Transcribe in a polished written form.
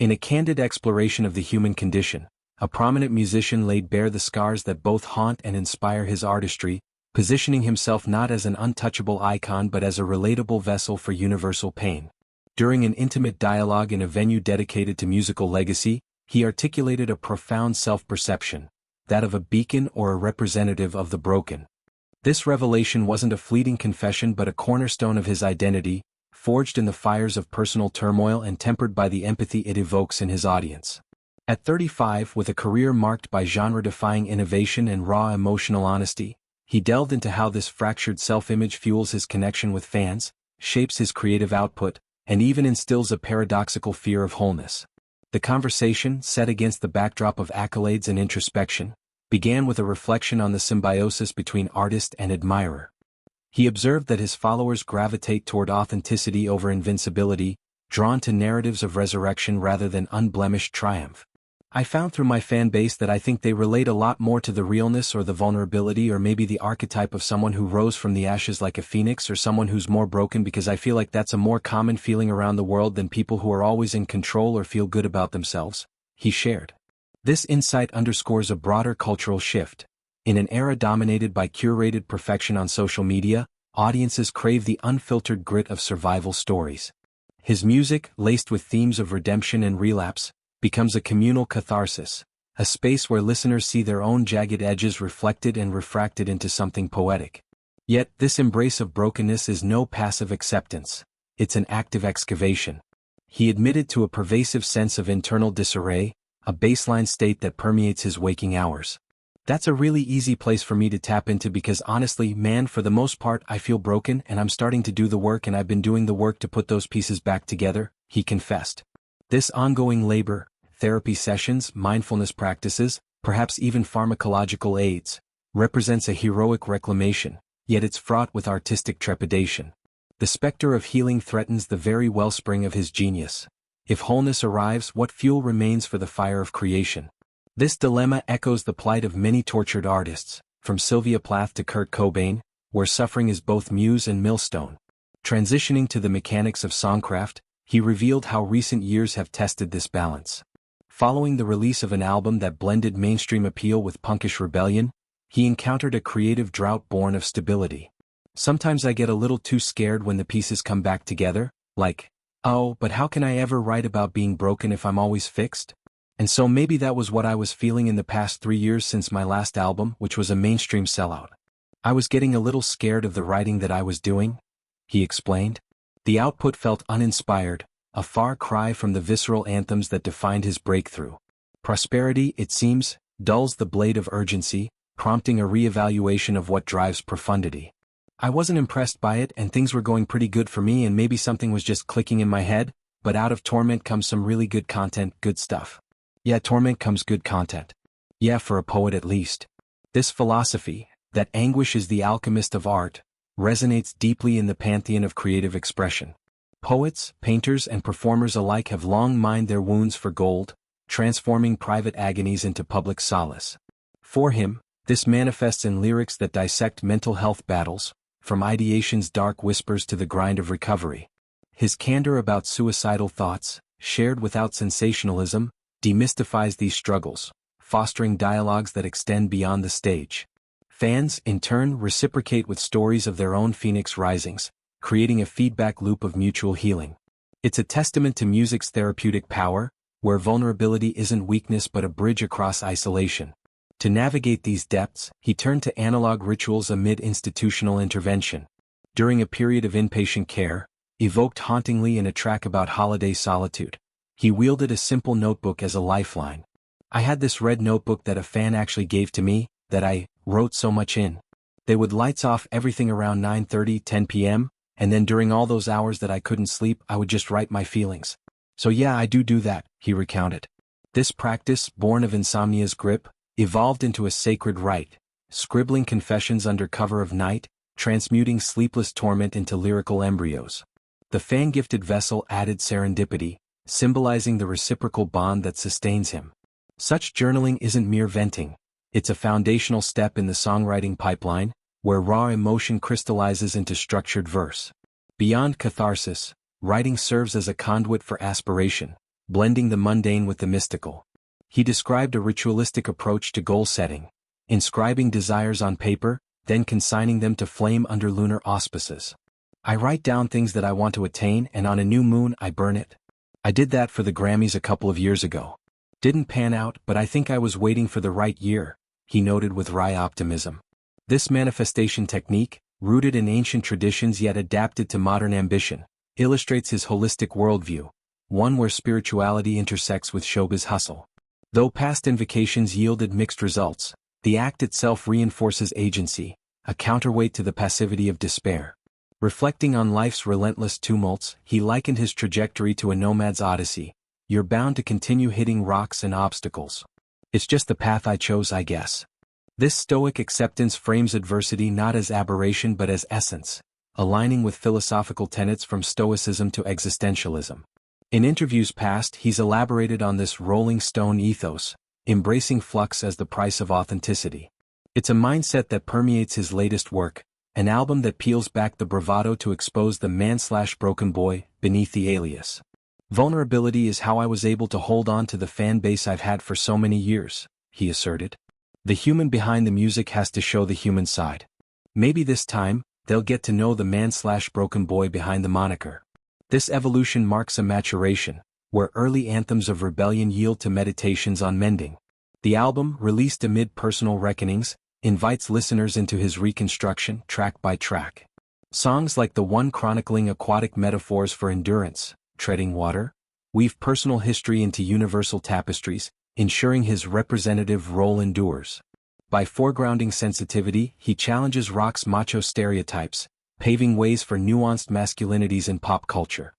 In a candid exploration of the human condition, a prominent musician laid bare the scars that both haunt and inspire his artistry, positioning himself not as an untouchable icon but as a relatable vessel for universal pain. During an intimate dialogue in a venue dedicated to musical legacy, he articulated a profound self-perception, that of a beacon or a representative of the broken. This revelation wasn't a fleeting confession but a cornerstone of his identity, forged in the fires of personal turmoil and tempered by the empathy it evokes in his audience. At 35, with a career marked by genre-defying innovation and raw emotional honesty, he delved into how this fractured self-image fuels his connection with fans, shapes his creative output, and even instills a paradoxical fear of wholeness. The conversation, set against the backdrop of accolades and introspection, began with a reflection on the symbiosis between artist and admirer. He observed that his followers gravitate toward authenticity over invincibility, drawn to narratives of resurrection rather than unblemished triumph. I found through my fan base that I think they relate a lot more to the realness or the vulnerability or maybe the archetype of someone who rose from the ashes like a phoenix or someone who's more broken, because I feel like that's a more common feeling around the world than people who are always in control or feel good about themselves, he shared. This insight underscores a broader cultural shift. In an era dominated by curated perfection on social media, audiences crave the unfiltered grit of survival stories. His music, laced with themes of redemption and relapse, becomes a communal catharsis, a space where listeners see their own jagged edges reflected and refracted into something poetic. Yet, this embrace of brokenness is no passive acceptance. It's an active excavation. He admitted to a pervasive sense of internal disarray, a baseline state that permeates his waking hours. That's a really easy place for me to tap into because honestly, man, for the most part I feel broken and I'm starting to do the work and I've been doing the work to put those pieces back together, he confessed. This ongoing labor, therapy sessions, mindfulness practices, perhaps even pharmacological aids, represents a heroic reclamation, yet it's fraught with artistic trepidation. The specter of healing threatens the very wellspring of his genius. If wholeness arrives, what fuel remains for the fire of creation? This dilemma echoes the plight of many tortured artists, from Sylvia Plath to Kurt Cobain, where suffering is both muse and millstone. Transitioning to the mechanics of songcraft, he revealed how recent years have tested this balance. Following the release of an album that blended mainstream appeal with punkish rebellion, he encountered a creative drought born of stability. Sometimes I get a little too scared when the pieces come back together, like, oh, but how can I ever write about being broken if I'm always fixed? And so maybe that was what I was feeling in the past 3 years since my last album, which was a mainstream sellout. I was getting a little scared of the writing that I was doing, he explained. The output felt uninspired, a far cry from the visceral anthems that defined his breakthrough. Prosperity, it seems, dulls the blade of urgency, prompting a reevaluation of what drives profundity. I wasn't impressed by it and things were going pretty good for me and maybe something was just clicking in my head, but out of torment comes some really good content, good stuff. Yeah, torment comes good content. Yeah, for a poet at least. This philosophy, that anguish is the alchemist of art, resonates deeply in the pantheon of creative expression. Poets, painters and performers alike have long mined their wounds for gold, transforming private agonies into public solace. For him, this manifests in lyrics that dissect mental health battles, from ideation's dark whispers to the grind of recovery. His candor about suicidal thoughts, shared without sensationalism, demystifies these struggles, fostering dialogues that extend beyond the stage. Fans, in turn, reciprocate with stories of their own phoenix risings, creating a feedback loop of mutual healing. It's a testament to music's therapeutic power, where vulnerability isn't weakness but a bridge across isolation. To navigate these depths, he turned to analog rituals amid institutional intervention. During a period of inpatient care, evoked hauntingly in a track about holiday solitude, he wielded a simple notebook as a lifeline. I had this red notebook that a fan actually gave to me, that I wrote so much in. They would lights off everything around 9:30, 10 p.m., and then during all those hours that I couldn't sleep, I would just write my feelings. So yeah, I do that, he recounted. This practice, born of insomnia's grip, evolved into a sacred rite, scribbling confessions under cover of night, transmuting sleepless torment into lyrical embryos. The fan-gifted vessel added serendipity, symbolizing the reciprocal bond that sustains him. Such journaling isn't mere venting. It's a foundational step in the songwriting pipeline, where raw emotion crystallizes into structured verse. Beyond catharsis, writing serves as a conduit for aspiration, blending the mundane with the mystical. He described a ritualistic approach to goal setting, inscribing desires on paper, then consigning them to flame under lunar auspices. I write down things that I want to attain, and on a new moon I burn it. I did that for the Grammys a couple of years ago. Didn't pan out, but I think I was waiting for the right year, he noted with wry optimism. This manifestation technique, rooted in ancient traditions yet adapted to modern ambition, illustrates his holistic worldview, one where spirituality intersects with showbiz hustle. Though past invocations yielded mixed results, the act itself reinforces agency, a counterweight to the passivity of despair. Reflecting on life's relentless tumults, he likened his trajectory to a nomad's odyssey. You're bound to continue hitting rocks and obstacles. It's just the path I chose, I guess. This stoic acceptance frames adversity not as aberration but as essence, aligning with philosophical tenets from Stoicism to existentialism. In interviews past, he's elaborated on this Rolling Stone ethos, embracing flux as the price of authenticity. It's a mindset that permeates his latest work, an album that peels back the bravado to expose the man/broken boy beneath the alias. Vulnerability is how I was able to hold on to the fan base I've had for so many years, he asserted. The human behind the music has to show the human side. Maybe this time, they'll get to know the man/broken boy behind the moniker. This evolution marks a maturation, where early anthems of rebellion yield to meditations on mending. The album, released amid personal reckonings, invites listeners into his reconstruction track by track. Songs like the one chronicling aquatic metaphors for endurance, Treading Water, weave personal history into universal tapestries, ensuring his representative role endures. By foregrounding sensitivity, he challenges rock's macho stereotypes, paving ways for nuanced masculinities in pop culture.